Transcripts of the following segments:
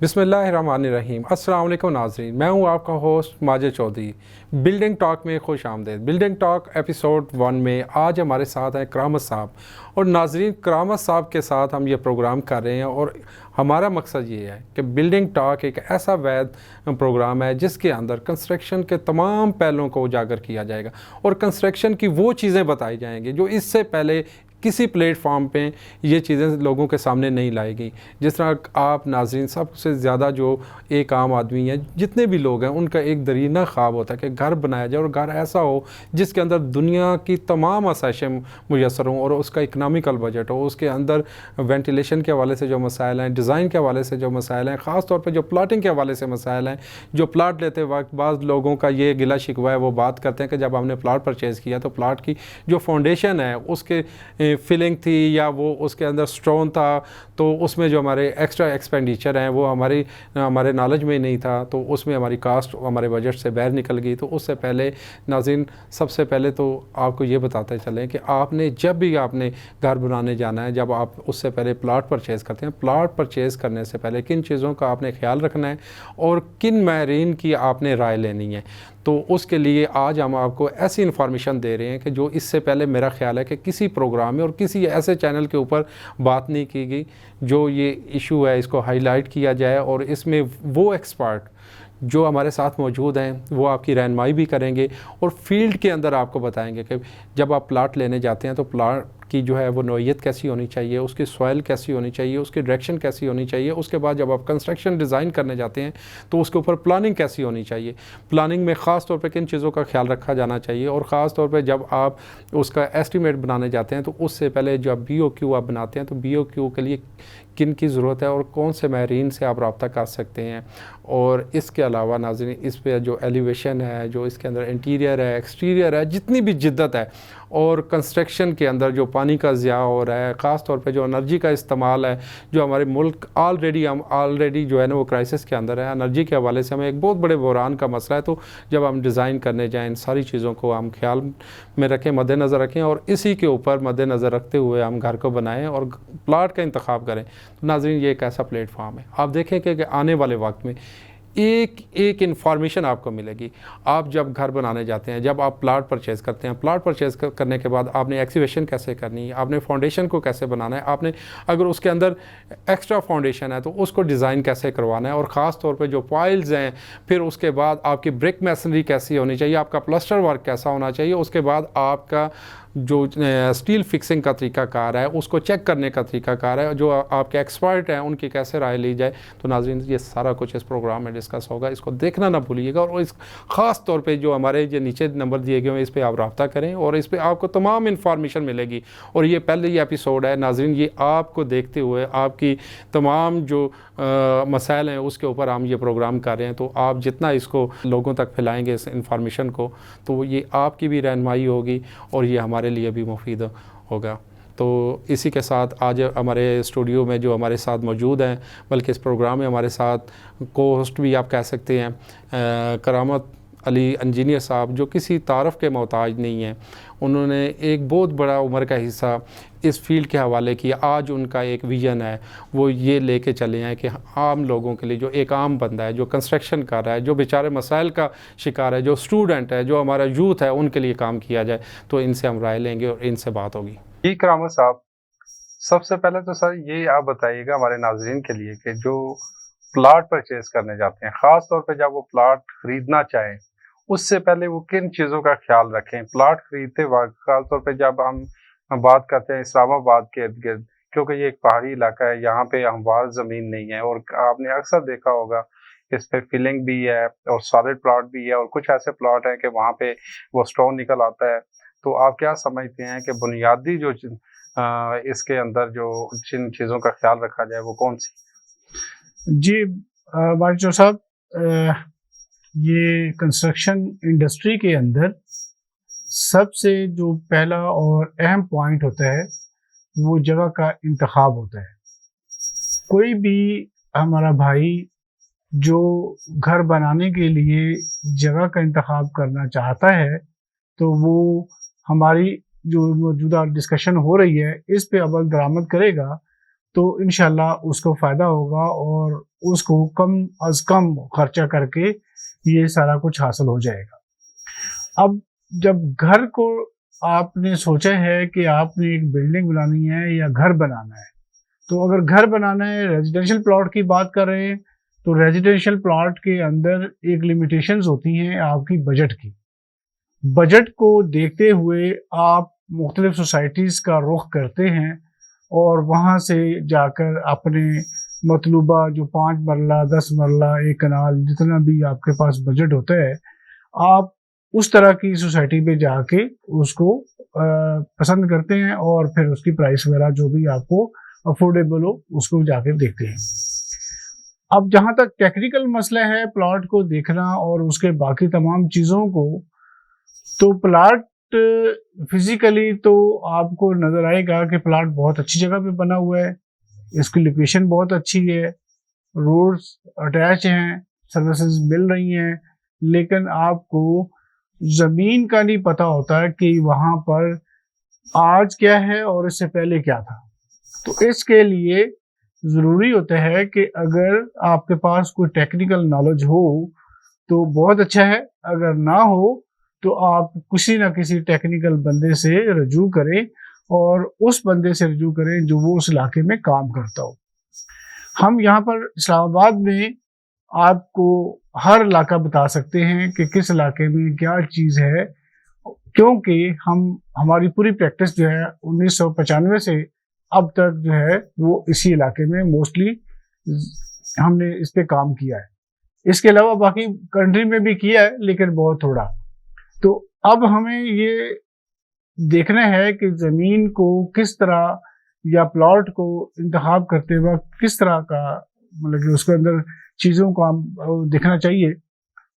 बिस्मिल्लाहिर्रहमानिर्रहीम। अस्सलाम वालेकुम नाज़रीन, मैं हूं आपका host Majid Chaudhary. Building talk में खुश आमदेद। बिल्डिंग टॉक एपिसोड 1 में आज हमारे साथ हैं करामत साहब। और नाज़रीन, करामत साहब के साथ हम ये प्रोग्राम कर रहे हैं और हमारा मकसद ये है कि बिल्डिंग टॉक एक ऐसा वैध प्रोग्राम है जिसके अंदर कंस्ट्रक्शन के तमाम पहलुओं को उजागर किया जाएगा और कंस्ट्रक्शन की वो चीज़ें बताई जाएंगी जो इससे पहले किसी प्लेटफॉर्म पे ये चीज़ें लोगों के सामने नहीं लाई गई। जिस तरह आप नाज़रीन, सबसे ज़्यादा जो एक आम आदमी है, जितने भी लोग हैं, उनका एक दरीना ख्वाब होता है कि घर बनाया जाए और घर ऐसा हो जिसके अंदर दुनिया की तमाम आसाइशें मुयसर हों और उसका इकनॉमिकल बजट हो। उसके अंदर वेंटिलेशन के हवाले से जो मसाइल हैं, डिज़ाइन के हवाले से जो मसाइल हैं, ख़ास तौर पर जो प्लाटिंग के हवाले से मसाइल हैं, जो प्लाट लेते वक्त बाज़ लोगों का ये गिला शिकवा है, वो बात करते हैं कि जब हमने प्लाट परचेज़ किया तो प्लाट की जो फाउंडेशन है उसके फिलिंग थी या वो उसके अंदर स्टोन था, तो उसमें जो हमारे एक्स्ट्रा एक्सपेंडिचर हैं वो हमारे नॉलेज में नहीं था, तो उसमें हमारी कास्ट हमारे बजट से बाहर निकल गई। तो उससे पहले नाज़रीन, सबसे पहले तो आपको ये बताते चलें कि आपने जब भी आपने घर बनाने जाना है, जब आप उससे पहले प्लाट परचेज़ करते हैं, प्लाट परचेज़ करने से पहले किन चीज़ों का आपने ख्याल रखना है और किन माहिरीन की आपने राय लेनी है। तो उसके लिए आज हम आपको ऐसी इन्फॉर्मेशन दे रहे हैं कि जो इससे पहले मेरा ख़्याल है कि किसी प्रोग्राम में और किसी ऐसे चैनल के ऊपर बात नहीं की गई। जो ये इशू है इसको हाईलाइट किया जाए और इसमें वो एक्सपर्ट जो हमारे साथ मौजूद हैं वो आपकी रहनुमाई भी करेंगे और फील्ड के अंदर आपको बताएंगे कि जब आप प्लाट लेने जाते हैं तो प्लाट की जो है वो नौइयत कैसी होनी चाहिए, उसकी सॉइल कैसी होनी चाहिए, उसकी डायरेक्शन कैसी होनी चाहिए। उसके बाद जब आप कंस्ट्रक्शन डिज़ाइन करने जाते हैं तो उसके ऊपर प्लानिंग कैसी होनी चाहिए, प्लानिंग में ख़ास तौर पे किन चीज़ों का ख्याल रखा जाना चाहिए, और ख़ास तौर पे जब आप उसका एस्टीमेट बनाने जाते हैं तो उससे पहले जब BOQ आप बनाते हैं तो BOQ के लिए किन की ज़रूरत है और कौन से माहिरीन से आप रब्ता कर सकते हैं। और इसके अलावा नाज़रीन, इस पे जो एलिवेशन है, जो इसके अंदर इंटीरियर है, एक्सटीरियर है, जितनी भी जिद्दत है, और कंस्ट्रक्शन के अंदर जो पानी का ज़िया हो रहा है, ख़ास तौर पे जो एनर्जी का इस्तेमाल है, जो हमारे मुल्क ऑलरेडी जो है ना वो क्राइसिस के अंदर है, एनर्जी के हवाले से हमें एक बहुत बड़े बहरान का मसला है। तो जब हम डिज़ाइन करने जाएँ, इन सारी चीज़ों को हम ख्याल में रखें, मद्देनज़र रखें और इसी के ऊपर मद्देनज़र रखते हुए हम घर को बनाएँ और प्लाट का इंतखाब करें। तो नाज़रीन, ये एक ऐसा प्लेटफॉर्म है, आप देखें कि आने वाले वक्त में एक एक इन्फॉर्मेशन आपको मिलेगी। आप जब घर बनाने जाते हैं, जब आप प्लाट परचेज़ करते हैं, प्लाट परचेज़ करने के बाद आपने एक्सीवेशन कैसे करनी है, आपने फाउंडेशन को कैसे बनाना है, आपने अगर उसके अंदर एक्स्ट्रा फाउंडेशन है तो उसको डिज़ाइन कैसे करवाना है, और ख़ास तौर पे जो पाइल्स हैं, फिर उसके बाद आपकी ब्रिक मैसनरी कैसी होनी चाहिए, आपका प्लास्टर वर्क कैसा होना चाहिए, उसके बाद आपका जो स्टील फिक्सिंग का तरीक़ाकार है उसको चेक करने का तरीक़ाकार है, जो आपके एक्सपर्ट हैं उनकी कैसे राय ली जाए। तो नाज़रीन, ये सारा कुछ इस प्रोग्राम में डिस्कस होगा, इसको देखना ना भूलिएगा। और इस ख़ास तौर पे जो हमारे जो नीचे नंबर दिए गए हैं इस पर आप रब्ता करें और इस पर आपको तमाम इन्फॉर्मेशन मिलेगी। और ये पहले ही एपिसोड है नाज़रीन, ये आपको देखते हुए आपकी तमाम जो मसाइल हैं उसके ऊपर हम ये प्रोग्राम कर रहे हैं। तो आप जितना इसको लोगों तक फैलाएँगे इस इन्फॉर्मेशन को, तो ये आपकी भी रहनुमाई होगी और ये हमारे लिए भी मुफीद होगा। तो इसी के साथ आज हमारे स्टूडियो में जो हमारे साथ मौजूद हैं, बल्कि इस प्रोग्राम में हमारे साथ को होस्ट भी आप कह सकते हैं, करामत अली इंजीनियर साहब, जो किसी तारफ़ के मोहताज नहीं हैं। उन्होंने एक बहुत बड़ा उम्र का हिस्सा इस फील्ड के हवाले किया। आज उनका एक विज़न है, वो ये लेके चले हैं कि आम लोगों के लिए, जो एक आम बंदा है जो कंस्ट्रक्शन कर रहा है, जो बेचारे मसाइल का शिकार है, जो स्टूडेंट है, जो हमारा यूथ है, उनके लिए काम किया जाए। तो इनसे हम राय लेंगे और इनसे बात होगी। जी करामत साहब, सबसे पहले तो सर ये आप बताइएगा हमारे नाजरीन के लिए कि जो प्लाट परचेज करने जाते हैं, ख़ास तौर पे जब वो प्लाट ख़रीदना चाहें, उससे पहले वो किन चीज़ों का ख्याल रखें। प्लाट ख़रीदते वक्त ख़ास तौर पे जब हम बात करते हैं इस्लामाबाद के इर्द-गिर्द, क्योंकि ये एक पहाड़ी इलाका है, यहाँ पे हमवार ज़मीन नहीं है और आपने अक्सर देखा होगा इस पे फिलिंग भी है और सॉलिड प्लॉट भी है और कुछ ऐसे प्लॉट हैं कि वहाँ पे वो स्टोन निकल आता है। तो आप क्या समझते हैं कि बुनियादी जो इसके अंदर जो जिन चीज़ों का ख्याल रखा जाए वो कौन सी? जी बारिशो साहब, ये कंस्ट्रक्शन इंडस्ट्री के अंदर सबसे जो पहला और अहम पॉइंट होता है वो जगह का इंतखाब होता है। कोई भी हमारा भाई जो घर बनाने के लिए जगह का इंतखाब करना चाहता है तो वो हमारी जो मौजूदा डिस्कशन हो रही है इस पे अमल दरामद करेगा तो इंशाल्लाह उसको फ़ायदा होगा और उसको कम अज़ कम खर्चा करके ये सारा कुछ हासिल हो जाएगा। अब जब घर को आपने सोचा है कि आपने एक बिल्डिंग बनानी है या घर बनाना है, तो अगर घर बनाना है, रेजिडेंशियल प्लॉट की बात कर रहे हैं, तो रेजिडेंशियल प्लॉट के अंदर एक लिमिटेशंस होती हैं आपकी बजट की। बजट को देखते हुए आप मुख्तलिफ सोसाइटीज़ का रुख करते हैं और वहाँ से जाकर अपने मतलूबा जो 5 मरला, 10 मरला, 1 कनाल जितना भी आपके पास बजट होता है, आप उस तरह की सोसाइटी पे जाके उसको पसंद करते हैं और फिर उसकी प्राइस वगैरह जो भी आपको अफोर्डेबल हो उसको जाके देखते हैं। अब जहाँ तक टेक्निकल मसला है प्लॉट को देखना और उसके बाकी तमाम चीज़ों को, तो प्लॉट फिजिकली तो आपको नज़र आएगा कि प्लॉट बहुत अच्छी जगह पे बना हुआ है, इसकी लोकेशन बहुत अच्छी है, रोड्स अटैच हैं, सर्विसेज मिल रही हैं, लेकिन आपको ज़मीन का नहीं पता होता कि वहाँ पर आज क्या है और इससे पहले क्या था। तो इसके लिए ज़रूरी होता है कि अगर आपके पास कोई टेक्निकल नॉलेज हो तो बहुत अच्छा है, अगर ना हो तो आप किसी ना किसी टेक्निकल बंदे से रजू करें और उस बंदे से रजू करें जो वो उस इलाके में काम करता हो। हम यहाँ पर इस्लामाबाद में आपको हर इलाका बता सकते हैं कि किस इलाके में क्या चीज़ है, क्योंकि हमारी पूरी प्रैक्टिस जो है 1995 से अब तक जो है वो इसी इलाके में मोस्टली हमने इस पे काम किया है। इसके अलावा बाकी कंट्री में भी किया है लेकिन बहुत थोड़ा। तो अब हमें ये देखना है कि ज़मीन को किस तरह या प्लॉट को इंतखाब करते वक्त किस तरह का मतलब कि उसके अंदर चीज़ों को हम देखना चाहिए।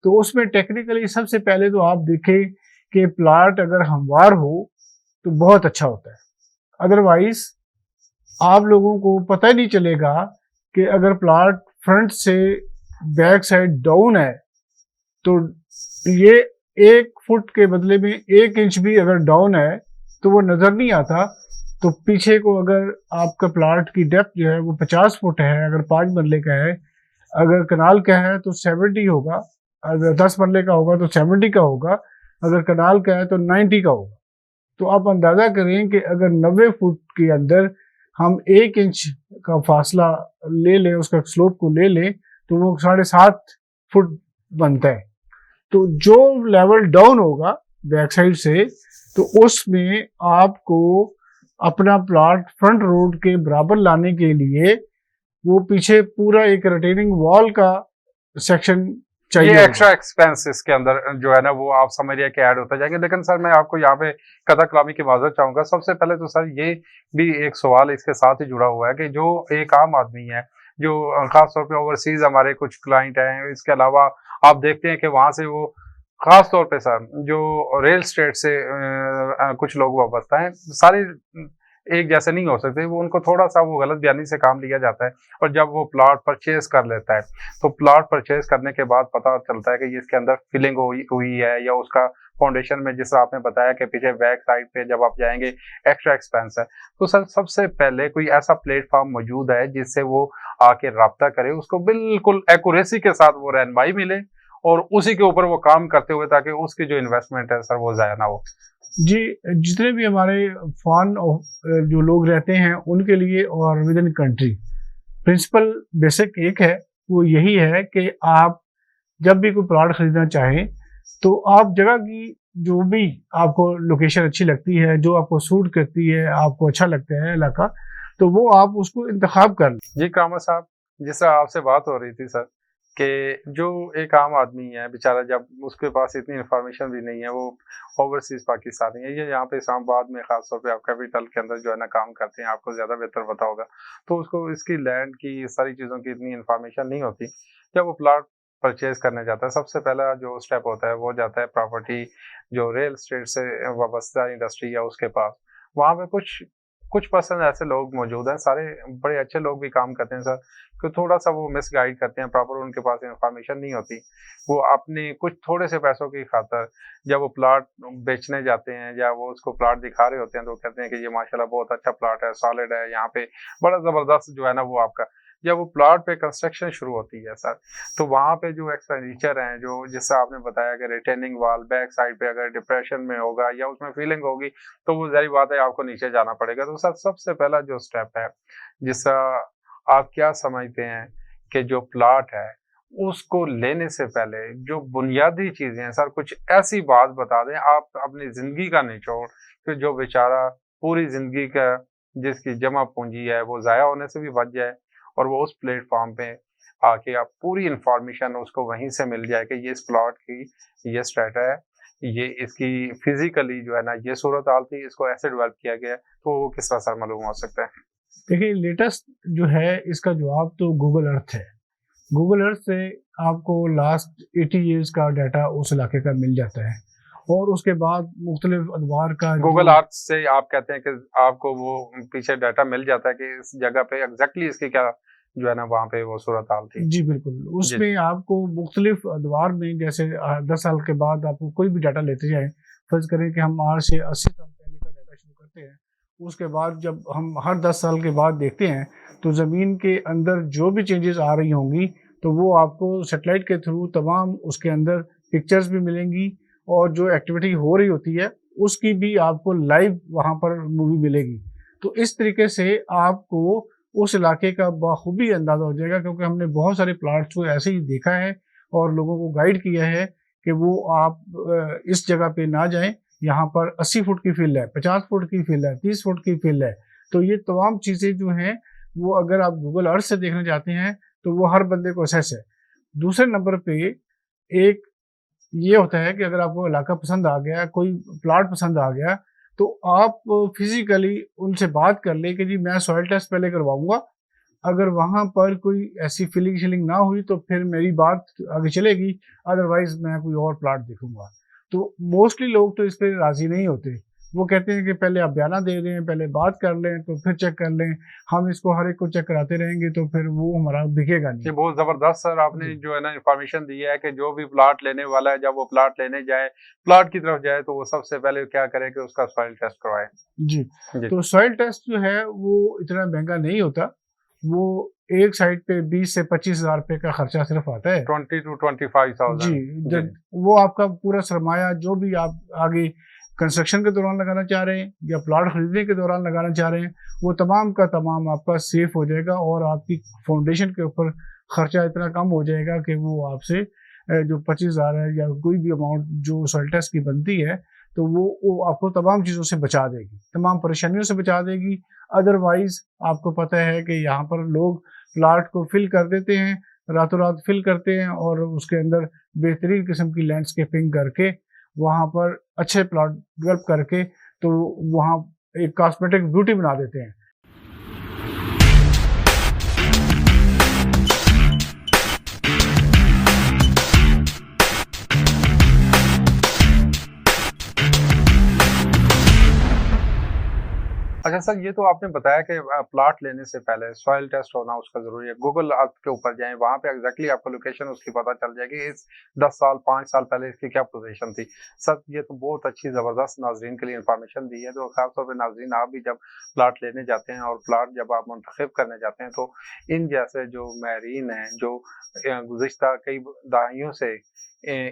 तो उसमें टेक्निकली सबसे पहले तो आप देखें कि प्लॉट अगर हमवार हो तो बहुत अच्छा होता है, अदरवाइज आप लोगों को पता ही नहीं चलेगा कि अगर प्लॉट फ्रंट से बैक साइड डाउन है तो ये 1 फुट के बदले में 1 इंच भी अगर डाउन है तो वो नज़र नहीं आता। तो पीछे को अगर आपका प्लॉट की डेप्थ जो है वो 50 फुट है, अगर 5 मरले का है, अगर कनाल का है तो 70 होगा, अगर 10 मरले का होगा तो 70 का होगा, अगर कनाल का है तो 90 का होगा। तो आप अंदाज़ा करें कि अगर 90 फुट के अंदर हम 1 इंच का फासला ले लें, उसका स्लोप को ले लें, तो वो 7.5 फुट बनता है। तो जो लेवल डाउन होगा बैक साइड से, तो उसमें आपको अपना प्लॉट फ्रंट रोड के बराबर लाने के लिए वो पीछे पूरा एक रिटेनिंग वॉल का सेक्शन चाहिए। ये एक्स्ट्रा एक्सपेंस इसके अंदर जो है ना वो आप समझिए कि ऐड होता जाएंगे। लेकिन सर मैं आपको यहाँ पे कथा कलामी की माजरत चाहूंगा। सबसे पहले तो सर ये भी एक सवाल इसके साथ ही जुड़ा हुआ है कि जो एक आम आदमी है, जो खास तौर पे ओवरसीज हमारे कुछ क्लाइंट हैं, इसके अलावा आप देखते हैं कि वहां से वो खास तौर पे सर जो रेल स्टेट से कुछ लोग वाबस्ता हैं, सारे एक जैसे नहीं हो सकते, वो उनको थोड़ा सा वो गलत बयानी से काम लिया जाता है। और जब वो प्लॉट परचेज कर लेता है तो प्लॉट परचेज करने के बाद पता चलता है कि ये इसके अंदर फिलिंग हुई है या उसका फाउंडेशन में, जिस आपने बताया कि पीछे बैक साइड पे जब आप जाएंगे एक्स्ट्रा एक्सपेंस है। तो सर सबसे पहले कोई ऐसा प्लेटफॉर्म मौजूद है जिससे वो आके राब्ता करे, उसको बिल्कुल एक्यूरेसी के साथ वो रहनुमाई मिले और उसी के ऊपर वो काम करते हुए, ताकि उसकी जो इन्वेस्टमेंट है सर वो ज़ाया ना हो। जी, जितने भी हमारे फॉरेन जो लोग रहते हैं उनके लिए और within country principle basic एक है, वो यही है कि आप जब भी कोई प्लॉट खरीदना चाहें तो आप जगह की जो भी आपको लोकेशन अच्छी लगती है, जो आपको सूट करती है, आपको अच्छा लगता है इलाका, तो वो आप उसको इंतखाब कर लें। जी कामर साहब, जिस तरह आपसे बात हो रही थी सर कि जो एक आम आदमी है बेचारा, जब उसके पास इतनी इन्फॉर्मेशन भी नहीं है, वो ओवरसीज पाकिस्तानी है, ये यहाँ पे इस्लामाबाद में खास तौर पे आप कैपिटल के अंदर जो है ना काम करते हैं, आपको ज़्यादा बेहतर पता होगा, तो उसको इसकी लैंड की सारी चीज़ों की इतनी इन्फॉर्मेशन नहीं होती। जब वो प्लाट परचेज करने जाता है, सबसे पहला जो स्टेप होता है वो जाता है प्रॉपर्टी जो रियल एस्टेट से वाबस्ता इंडस्ट्री है उसके पास। वहाँ पे कुछ कुछ पर्सन ऐसे लोग मौजूद हैं, सारे बड़े अच्छे लोग भी काम करते हैं सर, कि थोड़ा सा वो मिसगाइड करते हैं, प्रॉपर उनके पास इंफॉर्मेशन नहीं होती। वो अपने कुछ थोड़े से पैसों की खातर जब वो प्लॉट बेचने जाते हैं या वो उसको प्लॉट दिखा रहे होते हैं, तो वो कहते हैं कि ये माशाल्लाह बहुत अच्छा प्लॉट है, सॉलिड है, यहाँ पे बड़ा ज़बरदस्त जो है ना वो आपका, जब वो प्लॉट पे कंस्ट्रक्शन शुरू होती है सर, तो वहाँ पे जो एक्सपेंडिचर हैं, जो जिससे आपने बताया कि रिटेनिंग वॉल बैक साइड पे अगर डिप्रेशन में होगा या उसमें फीलिंग होगी, तो वो ज़ाहिर बात है आपको नीचे जाना पड़ेगा। तो सर सबसे पहला जो स्टेप है, जिसका आप क्या समझते हैं कि जो प्लॉट है, उसको लेने से पहले जो बुनियादी चीज़ें हैं सर, कुछ ऐसी बात बता दें आप अपनी ज़िंदगी का निचोड़, कि जो बेचारा पूरी ज़िंदगी का जिसकी जमा पूँजी है, वो ज़ाया होने से भी बच जाए और वो उस प्लेटफ़ॉर्म पे आके आप पूरी इन्फॉर्मेशन उसको वहीं से मिल जाए कि ये इस प्लॉट की ये स्ट्रैटा है, ये इसकी फिज़िकली जो है ना ये सूरत-हाल थी, इसको ऐसे डेवलप किया गया है, तो वो किस तरह सर मालूम हो सकता है? देखिए, लेटेस्ट जो है इसका जवाब तो गूगल अर्थ है। गूगल अर्थ से आपको लास्ट 80 ईयर्स का डाटा उस इलाके का मिल जाता है और उसके बाद मुख्तलिफ अदवार का गूगल अर्थ से आप कहते हैं कि आपको वो पीछे डाटा मिल जाता है कि इस जगह पे एग्ज़ैक्टली इसकी क्या जो है ना वहाँ पे वो सूरत-हाल थी? जी बिल्कुल, जी, उसमें आपको मुख्तलिफ अदवार में जैसे 10 साल के बाद आपको कोई भी डाटा लेते जाएँ, फ़र्ज़ करें कि हम आज से 80 साल पहले का डाटा शुरू करते हैं, उसके बाद जब हम हर 10 साल के बाद देखते हैं, तो ज़मीन के अंदर जो भी चेंजेज़ आ रही होंगी, तो वो आपको सैटेलाइट के थ्रू तमाम उसके अंदर पिक्चर्स भी मिलेंगी और जो एक्टिविटी हो रही होती है, उसकी भी आपको लाइव वहाँ पर मूवी मिलेगी। तो इस तरीके से आपको उस इलाके का बखूबी अंदाज़ा हो जाएगा, क्योंकि हमने बहुत सारे प्लॉट्स को ऐसे ही देखा है और लोगों को गाइड किया है कि वो आप इस जगह पे ना जाएँ, यहाँ पर 80 फुट की फ़ील्ड है, 50 फुट की फ़ील्ड है, 30 फुट की फ़ील्ड है। तो ये तमाम चीज़ें जो हैं, वो अगर आप गूगल अर्थ से देखना चाहते हैं, तो वो हर बंदे को एक्सेस है। दूसरे नंबर पे एक ये होता है कि अगर आपको इलाका पसंद आ गया, कोई प्लॉट पसंद आ गया, तो आप फिज़िकली उनसे बात कर लें कि जी मैं सॉइल टेस्ट पहले करवाऊँगा। अगर वहाँ पर कोई ऐसी फीलिंग-शीलिंग ना हुई तो फिर मेरी बात आगे चलेगी, अदरवाइज़ मैं कोई और प्लॉट देखूँगा। तो मोस्टली लोग तो इस पे राज़ी नहीं होते। वो कहते हैं कि पहले आप बयाना दे दें, पहले बात कर लें, तो फिर चेक कर लें। हम इसको हर एक को चेक कराते रहेंगे तो फिर वो हमारा दिखेगा जी, नहीं। बहुत ज़बरदस्त सर आपने जी। जो है ना इन्फॉर्मेशन दी है कि जो भी प्लॉट लेने वाला है, जब वो प्लॉट लेने जाए, प्लॉट की तरफ जाए, तो वो सबसे पहले क्या करे कि उसका सॉइल टेस्ट करवाए। जी, जी, तो सॉइल टेस्ट जो है वो इतना महँगा नहीं होता। वो एक साइट पे 20 से 25 हज़ार रुपए का खर्चा सिर्फ़ आता है। 20 to जी, 25,000 जी, जब वो आपका पूरा सरमाया जो भी आप आगे कंस्ट्रक्शन के दौरान लगाना चाह रहे हैं या प्लॉट खरीदने के दौरान लगाना चाह रहे हैं, वो तमाम का तमाम आपका सेफ हो जाएगा और आपकी फाउंडेशन के ऊपर खर्चा इतना कम हो जाएगा कि वो आपसे जो 25,000 है या कोई भी अमाउंट जो सॉइल टेस्ट की बनती है, तो वो आपको तमाम चीज़ों से बचा देगी, तमाम परेशानियों से बचा देगी। अदरवाइज़ आपको पता है कि यहाँ पर लोग प्लॉट को फिल कर देते हैं, रातों-रात फिल करते हैं और उसके अंदर बेहतरीन किस्म की लैंडस्केपिंग करके वहाँ पर अच्छे प्लॉट डेवलप करके तो वहाँ एक कॉस्मेटिक ब्यूटी बना देते हैं। अच्छा सर, ये तो आपने बताया कि प्लॉट लेने से पहले सॉइल टेस्ट होना उसका ज़रूरी है। गूगल अर्थ के ऊपर जाएँ, वहाँ पे एग्ज़ैक्टली आपको लोकेशन उसकी पता चल जाएगी, इस 10 साल, 5 साल पहले इसकी क्या पोज़ीशन थी। सर, ये तो बहुत अच्छी ज़बरदस्त नाज़रीन के लिए इन्फॉर्मेशन दी है, तो ख़ास तौर पे नाज़रीन आप भी जब प्लॉट लेने जाते हैं और प्लॉट जब आप मुंतखब करने जाते हैं, तो इन जैसे जो माहिरीन हैं, जो गुज़िश्ता कई दहाइयों से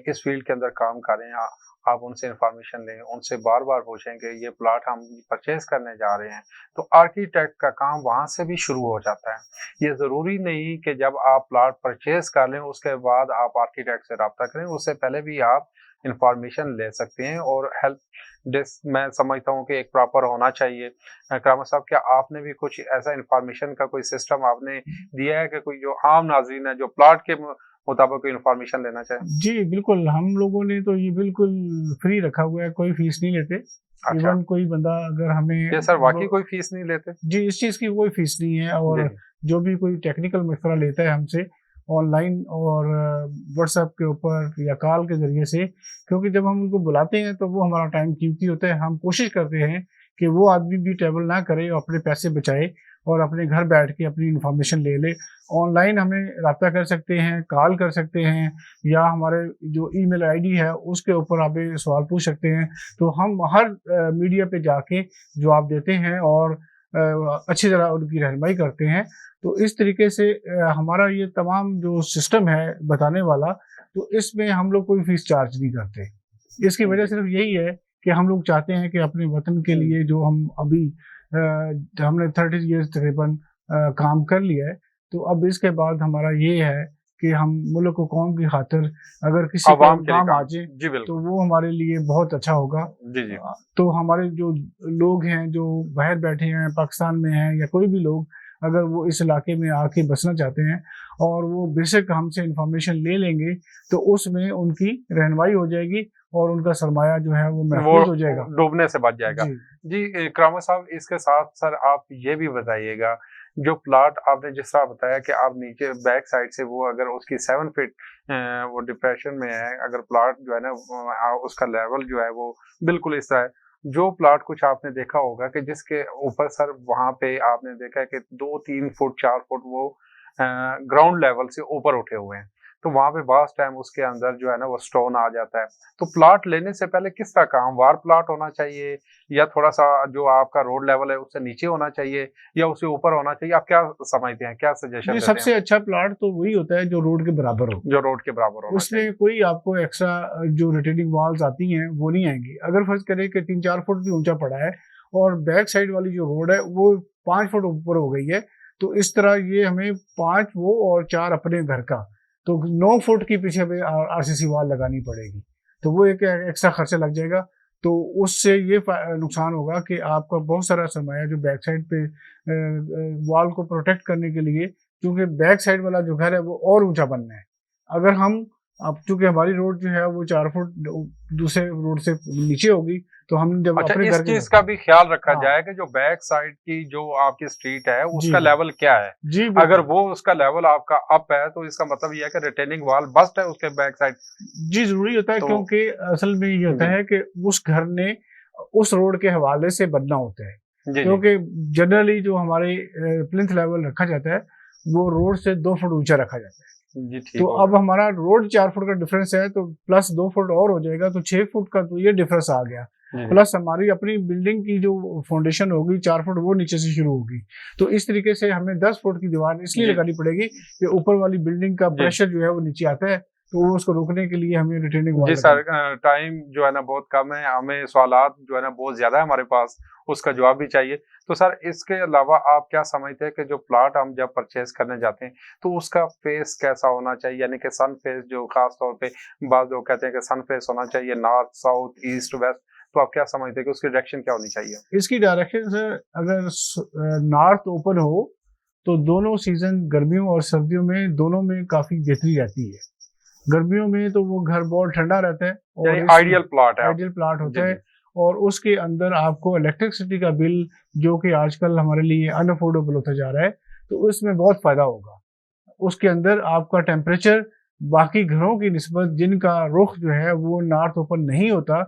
इस फ़ील्ड के अंदर काम कर रहे हैं, आप उनसे इन्फॉर्मेशन लें, उनसे बार-बार पूछें कि ये प्लॉट हम परचेज़ करने जा रहे हैं, तो आर्किटेक्ट का काम वहाँ से भी शुरू हो जाता है। ये ज़रूरी नहीं कि जब आप प्लॉट परचेज़ कर लें, उसके बाद आप आर्किटेक्ट से राब्ता करें, उससे पहले भी आप इन्फॉर्मेशन ले सकते हैं और हेल्प डेस्क मैं समझता हूँ कि एक प्रॉपर होना चाहिए। करामा साहब, क्या आपने भी कुछ ऐसा इन्फॉर्मेशन का कोई सिस्टम आपने दिया है कि कोई जो आम नाज़रीन है, जो प्लॉट के मुताबिक कोई इन्फॉर्मेशन लेना चाहे? जी, बिल्कुल, हम लोगों ने तो ये बिल्कुल फ्री रखा हुआ है, कोई फ़ीस नहीं लेते। अच्छा, इवन कोई बंदा अगर हमें ये सर वाक़ई वो कोई फ़ीस नहीं लेते? जी, इस चीज़ की कोई फ़ीस नहीं है जी, और जी। जो भी कोई टेक्निकल मशवरा लेता है हमसे ऑनलाइन और व्हाट्सएप के ऊपर या कॉल के ज़रिए से, क्योंकि जब हम उनको बुलाते हैं तो वो हमारा टाइम कीमती होता है। हम कोशिश करते हैं कि वो आदमी भी ट्रैवल ना करे और अपने पैसे बचाए और अपने घर बैठ के अपनी इंफॉर्मेशन ले ले। ऑनलाइन हमें रब्ता कर सकते हैं, कॉल कर सकते हैं, या हमारे जो ईमेल आईडी है उसके ऊपर आप सवाल पूछ सकते हैं। तो हम हर मीडिया पे जाके जवाब देते हैं और अच्छी तरह उनकी रहनुमाई करते हैं। तो इस तरीके से हमारा ये तमाम जो सिस्टम है बताने वाला, तो इसमें हम लोग कोई फीस चार्ज नहीं करते। इसकी वजह सिर्फ यही है कि हम लोग चाहते हैं कि अपने वतन के लिए जो हम अभी हमने 30 ईयर्स तकरीबन काम कर लिया है, तो अब इसके बाद हमारा ये है कि हम मुल्क को कौम की खातिर अगर किसी को आवाम के लिए काम आ काम। जाए जी बिल्कुल। तो वो हमारे लिए बहुत अच्छा होगा। जी जी। तो हमारे जो लोग हैं जो बाहर बैठे हैं, पाकिस्तान में हैं या कोई भी लोग, अगर वो इस इलाके में आके बसना चाहते हैं और वो बेशक हमसे इंफॉर्मेशन ले लेंगे, तो उसमें उनकी रहनुमाई हो जाएगी और उनका सरमाया जो है वो महफूज हो जाएगा। डूबने से बच जाएगा। जी जी करामा साहब, इसके साथ सर आप ये भी बताइएगा, जो प्लॉट आपने जिस तरह बताया कि आप नीचे बैक साइड से वो अगर उसकी 7 फीट वो डिप्रेशन में है, अगर प्लॉट जो है ना उसका लेवल जो है वो बिल्कुल इस तरह है। जो प्लॉट कुछ आपने देखा होगा कि जिसके ऊपर सर वहां पे आपने देखा है कि 2-3 फुट 4 फुट वो ग्राउंड लेवल से ऊपर उठे हुए हैं, तो वहां पे बास टाइम उसके अंदर जो है ना वो स्टोन आ जाता है। तो प्लॉट लेने से पहले किस तरह का हमवार प्लॉट होना चाहिए, या थोड़ा सा जो आपका रोड लेवल है उससे नीचे होना चाहिए, या उससे ऊपर होना चाहिए? आप क्या समझते हैं, क्या सजेशन जी, देते हैं? सबसे अच्छा प्लॉट तो वही होता है जो रोड के बराबर हो। जो रोड के बराबर होना चाहिए। उसमें कोई आपको एक्स्ट्रा जो रिटेनिंग वॉल्स आती हैं वो नहीं आएंगी। अगर फर्ज करें कि 3-4 फुट भी ऊंचा पड़ा है और बैक साइड वाली जो रोड है वो 5 फुट ऊपर हो गई है, तो इस तरह ये हमें 5 वो और 4 अपने घर का, तो 9 फुट की पीछे पे आरसीसी वॉल लगानी पड़ेगी। तो वो एक एक्स्ट्रा खर्चा लग जाएगा। तो उससे ये नुकसान होगा कि आपका बहुत सारा सरमाया जो बैक साइड पे वॉल को प्रोटेक्ट करने के लिए, क्योंकि बैक साइड वाला जो घर है वो और ऊंचा बनना है। अगर हम, अब चूंकि हमारी रोड जो है वो 4 फुट दूसरे रोड से नीचे होगी, तो हम जब अच्छा, अपने इस घर के, चीज का भी ख्याल रखा हाँ, जाए कि जो बैक साइड की जो आपकी स्ट्रीट है जी उसका लेवल क्या है। जी अगर बिल्कुल, वो उसका लेवल आपका अप है तो इसका मतलब ये है कि रिटेनिंग वॉल बस्ट है उसके बैक साइड। जी जरूरी होता है, तो क्योंकि असल में ये होता जी है कि उस घर ने उस रोड के हवाले से बनना होता है। जी जी क्योंकि जनरली जो हमारे प्लिंथ लेवल रखा जाता है वो रोड से 2 फुट ऊंचा रखा जाता है। जी, ठीक तो हो अब गया। हमारा रोड 4 फुट का डिफरेंस है, तो प्लस 2 फुट और हो जाएगा, तो 6 फुट का तो ये डिफरेंस आ गया। जी जी प्लस हमारी अपनी बिल्डिंग की जो फाउंडेशन होगी 4 फुट वो नीचे से शुरू होगी। तो इस तरीके से हमें 10 फुट की दीवार इसलिए जी लगानी पड़ेगी कि ऊपर वाली बिल्डिंग का जी प्रेशर जो है वो नीचे आता है, तो वो उसको रोकने के लिए हमें रिटेनिंग वॉल जी लगानी। सर, टाइम जो है ना बहुत कम है, हमें सवालात जो है ना बहुत ज्यादा है हमारे पास, उसका जवाब भी चाहिए। तो सर इसके अलावा आप क्या समझते हैं कि जो प्लॉट हम जब परचेज करने जाते हैं तो उसका फेस कैसा होना चाहिए, यानी कि सन फेस, जो खास तौर पे बाज़ लोग कहते हैं कि सन फेस होना चाहिए, नॉर्थ साउथ ईस्ट वेस्ट, तो आप क्या समझते हैं कि उसकी डायरेक्शन क्या होनी चाहिए? इसकी डायरेक्शन सर, अगर नॉर्थ ओपन हो तो दोनों सीजन, गर्मियों और सर्दियों में, दोनों में काफी बेहतरी रहती है। गर्मियों में तो वो घर बहुत ठंडा रहता है और यानी आइडियल प्लॉट है आइडियल प्लाट जी होता है, जी और उसके अंदर आपको इलेक्ट्रिसिटी का बिल, जो कि आजकल हमारे लिए अनअफोर्डेबल होता जा रहा है, तो उसमें बहुत फायदा होगा। उसके अंदर आपका टेम्परेचर बाकी घरों की निस्बत, जिनका रुख जो है वो नॉर्थ ओपन नहीं होता,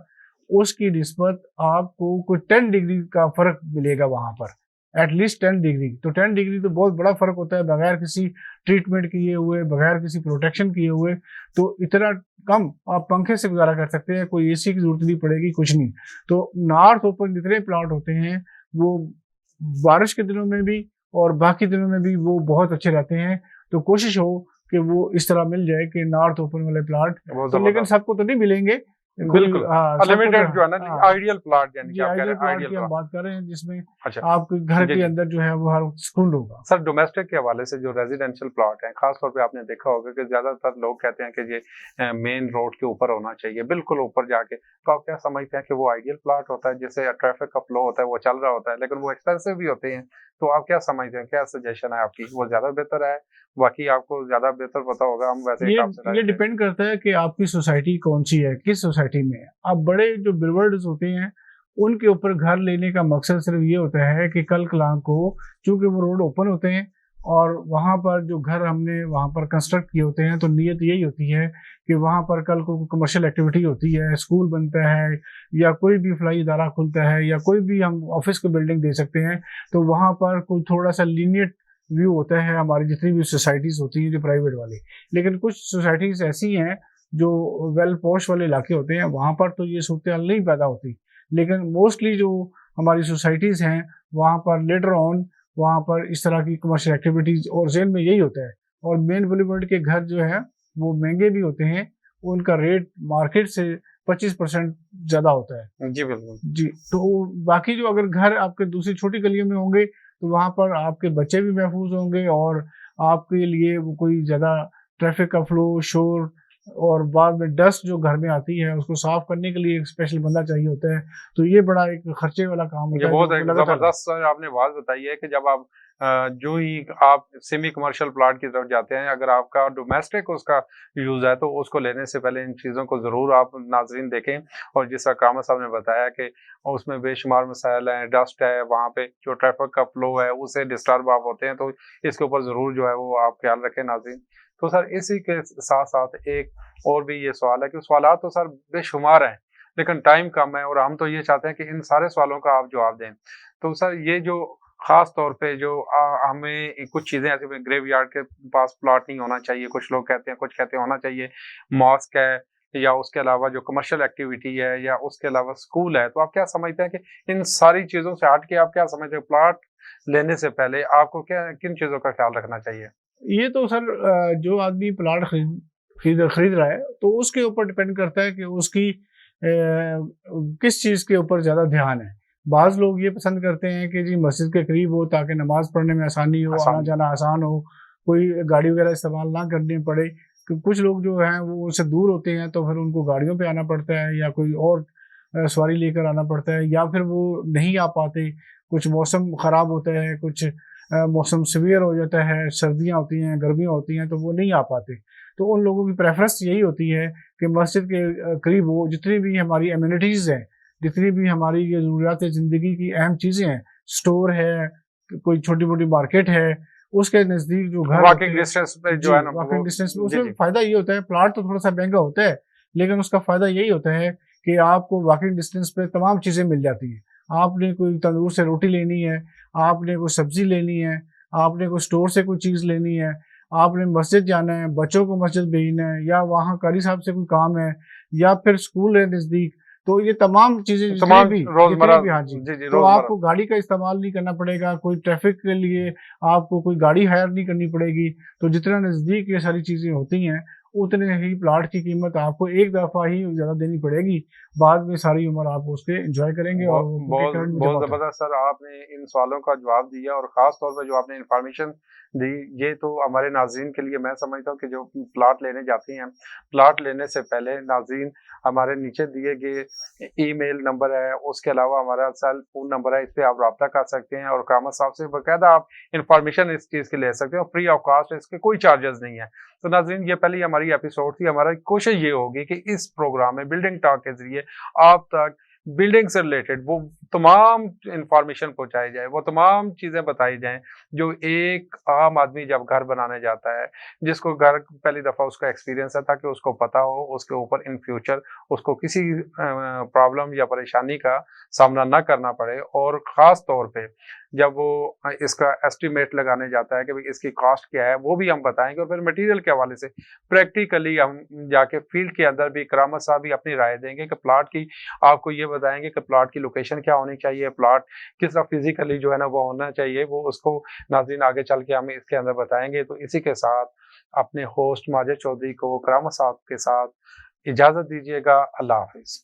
उसकी निस्बत आपको कोई 10 डिग्री का फर्क मिलेगा वहां पर, एटलीस्ट 10 डिग्री। तो 10 डिग्री तो बहुत बड़ा फर्क होता है, बगैर किसी ट्रीटमेंट किए हुए, बगैर किसी प्रोटेक्शन किए हुए। तो इतना कम आप पंखे से गुजारा कर सकते हैं, कोई एसी की जरूरत नहीं पड़ेगी, कुछ नहीं। तो नॉर्थ ओपन जितने प्लाट होते हैं वो बारिश के दिनों में भी और बाकी दिनों में भी वो बहुत अच्छे रहते हैं। तो कोशिश हो कि वो इस तरह मिल जाए कि नॉर्थ ओपन वाले प्लाट, बहुत तो लेकिन जबरदस्त। सबको तो नहीं मिलेंगे। बिल्कुल हाँ, सबको अनलिमिटेड तो, जो है ना, हाँ, आइडियल प्लॉट, यानी कि जी आप कह रहे आइडियल हैं प्लाट आइडियल की हम प्लॉट। बात कर रहे हैं जिसमें अच्छा आपके घर जी के जी अंदर जो है वो हर सुकून होगा। सर, डोमेस्टिक के हवाले से जो रेजिडेंशियल प्लॉट हैं, खास तौर पे आपने देखा होगा कि ज्यादातर लोग कहते हैं कि ये मेन रोड के ऊपर होना चाहिए, बिल्कुल ऊपर जाके। तो आप क्या समझते हैं कि वो आइडियल प्लॉट होता है जिससे ट्रैफिक का फ्लो होता है, वो चल रहा होता है, लेकिन वो एक्सपेंसिव भी होते हैं? तो आप क्या समझते हैं, क्या सजेशन है आपकी, वो ज्यादा बेहतर है? बाकी आपको ज्यादा बेहतर पता होगा, हम वैसे ये हिसाब से ये राय दें। डिपेंड करता है कि आपकी सोसाइटी कौन सी है, किस सोसाइटी में है। अब बड़े जो बिल्डर्स होते हैं उनके ऊपर घर लेने का मकसद सिर्फ ये होता है कि कल कलाम को, चूंकि वो रोड ओपन होते हैं और वहाँ पर जो घर हमने वहाँ पर कंस्ट्रक्ट किए होते हैं, तो नीयत यही होती है कि वहाँ पर कल को कमर्शियल एक्टिविटी होती है, स्कूल बनता है या कोई भी फलाई इदारा खुलता है या कोई भी हम ऑफिस को बिल्डिंग दे सकते हैं, तो वहाँ पर कोई थोड़ा सा लीनियट व्यू होता है हमारी जितनी भी सोसाइटीज़ होती हैं जो प्राइवेट वाली। लेकिन कुछ सोसाइटीज़ ऐसी हैं जो वेल पॉश वाले इलाके होते हैं, वहाँ पर तो ये सूरत-हाल नहीं पैदा होती। लेकिन मोस्टली जो हमारी सोसाइटीज़ हैं, वहाँ पर लेटर ऑन वहाँ पर इस तरह की कमर्शियल एक्टिविटीज़ और ज़ेन में यही होता है। और मेन बॉलीवुड के घर जो है, वो महँगे भी होते हैं, उनका रेट मार्केट से 25% ज़्यादा होता है। जी, बिल्कुल। जी, तो बाकी जो अगर घर आपके दूसरी छोटी गलियों में होंगे, तो वहाँ पर आपके बच्चे भी महफूज़ होंगे और आपके लिए वो कोई ज़्यादा ट्रैफ़िक का फ्लो, शोर और बाद में डस्ट जो घर में आती है, उसको साफ़ करने के लिए एक स्पेशल बंदा चाहिए होता है। तो ये बड़ा एक खर्चे वाला काम ये होता है बहुत जो एक लगातार। ज़बरदस्त सर आपने बात बताई है कि जब आप जो ही आप सेमी कमर्शियल प्लॉट की तरफ जाते हैं, अगर आपका डोमेस्टिक उसका यूज़ है, तो उसको लेने से पहले इन चीज़ों को ज़रूर आप नाज़रीन देखें। और जिस तरह कामत साहब ने बताया कि उसमें बेशुमार मसाइल हैं, डस्ट है, वहाँ पे जो ट्रैफ़िक का फ्लो है, उससे डिस्टर्ब आप होते हैं, तो इसके ऊपर ज़रूर जो है वो आप ख़्याल रखें नाज़रीन। तो सर इसी के साथ-साथ एक और भी ये सवाल है कि सवालात तो सर बेशुमार हैं, लेकिन टाइम कम है और हम तो ये चाहते हैं कि इन सारे सवालों का आप जवाब दें। तो सर ये जो ख़ास तौर पे जो हमें कुछ चीज़ें ऐसी ग्रेवयार्ड के पास प्लॉट नहीं होना चाहिए, कुछ लोग कहते हैं, कुछ कहते हैं होना चाहिए। मॉस्क है या उसके अलावा जो कमर्शियल एक्टिविटी है या उसके अलावा स्कूल है, तो आप क्या समझते हैं कि इन सारी चीज़ों से हट के आप क्या समझते हैं प्लॉट लेने से पहले आपको क्या किन चीज़ों का ख़्याल रखना चाहिए? ये तो सर जो आदमी प्लाट खरीद खरीद रहा है, तो उसके ऊपर डिपेंड करता है कि उसकी किस चीज़ के ऊपर ज़्यादा ध्यान है। बाज़ लोग ये पसंद करते हैं कि जी मस्जिद के करीब हो ताकि नमाज़ पढ़ने में आसानी हो, आसान आना-जाना आसान हो, कोई गाड़ी वगैरह इस्तेमाल ना करनी पड़े। कुछ लोग जो हैं वो उससे दूर होते हैं, तो फिर उनको गाड़ियों पे आना पड़ता है या कोई और सवारी लेकर आना पड़ता है या फिर वो नहीं आ पाते। कुछ मौसम ख़राब होता है, कुछ मौसम सीवियर हो जाता है, सर्दियाँ होती हैं, गर्मियाँ होती हैं, तो वो नहीं आ पाते। तो उन लोगों की प्रेफ़रेंस यही होती है कि मस्जिद के करीब हो, जितनी भी हमारी एमिनिटीज़ हैं, जितनी भी हमारी ये ज़रूरियात ज़िंदगी की अहम चीज़ें हैं, स्टोर है, कोई छोटी-मोटी मार्केट है, उसके नज़दीक जो घर होते वॉकिंग हैं। डिस्टेंस पे जो जी, है ना वो वॉकिंग डिस्टेंस में जी, उसमें जी। फ़ायदा ये होता है, प्लॉट तो थोड़ा-सा महँगा होता है, लेकिन उसका फ़ायदा यही होता है कि आपको वॉकिंग डिस्टेंस पे तमाम चीज़ें मिल जाती हैं। आपने कोई तंदूर से रोटी लेनी है, आपने कोई सब्ज़ी लेनी है, आपने कोई स्टोर से कोई चीज़ लेनी है, आपने मस्जिद जाना है, बच्चों को मस्जिद भेजना है या वहाँ कारी साहब से कोई काम है या फिर स्कूल है नज़दीक, तो ये तमाम चीज़ें तमाम जितनी रोज़मर्रा भी हाँ जी, जी, जी, तो रोज़मर्रा आपको गाड़ी का इस्तेमाल नहीं करना पड़ेगा, कोई ट्रैफ़िक के लिए आपको कोई गाड़ी हायर नहीं करनी पड़ेगी, तो जितना नज़दीक ये सारी चीज़ें होती हैं, उतने ही प्लॉट की कीमत आपको एक दफ़ा ही ज़्यादा देनी पड़ेगी, बाद में सारी उम्र आप उसके एन्जॉय करेंगे और वो आपके बहुत करंट में जमा बहुत होता है। ज़बरदस्त सर आपने इन सवालों का जवाब दिया और ख़ास तौर पे जो आपने इन्फॉर्मेशन दी, ये तो हमारे नाज़रीन के लिए मैं समझता हूँ कि जो प्लॉट लेने जाते हैं, प्लॉट लेने से पहले नाज़रीन हमारे नीचे दिए गए ईमेल नंबर है, उसके अलावा हमारा सेल फ़ोन नंबर है, इस पे आप राब्ता कर सकते हैं और कामत साहब से बाकायदा आप इन्फॉर्मेशन इस चीज़ की ले सकते हैं और फ्री ऑफ कॉस्ट इसके कोई चार्जेज़ नहीं है। तो नाज़रीन ये पहली हमारी एपिसोड थी, हमारी कोशिश ये होगी कि इस प्रोग्राम में बिल्डिंग टॉक के ज़रिए आप तक बिल्डिंग से रिलेटेड वो तमाम इन्फॉर्मेशन पहुँचाई जाए, वो तमाम चीज़ें बताई जाएँ, जो एक आम आदमी जब घर बनाने जाता है, जिसको घर पहली दफ़ा उसका एक्सपीरियंस है ताकि उसको पता हो, उसके ऊपर इन फ्यूचर उसको किसी प्रॉब्लम या परेशानी का सामना ना करना पड़े और ख़ास तौर पे जब वो इसका एस्टीमेट लगाने जाता है कि भई इसकी कॉस्ट क्या है, वो भी हम बताएँगे और फिर मटीरियल के हवाले से प्रैक्टिकली हम जाके फील्ड के अंदर भी करामत साहब भी अपनी राय देंगे कि प्लॉट की आपको ये बताएँगे कि प्लॉट की लोकेशन क्या होनी चाहिए, प्लॉट किस तरह फिज़िकली जो है ना वो होना चाहिए, वो उसको नाज़रीन आगे चल के हम इसके अंदर बताएँगे। तो इसी के साथ अपने होस्ट माजिद चौधरी को करामत साहब के साथ इजाज़त दीजिएगा। अल्लाह हाफ़िज़।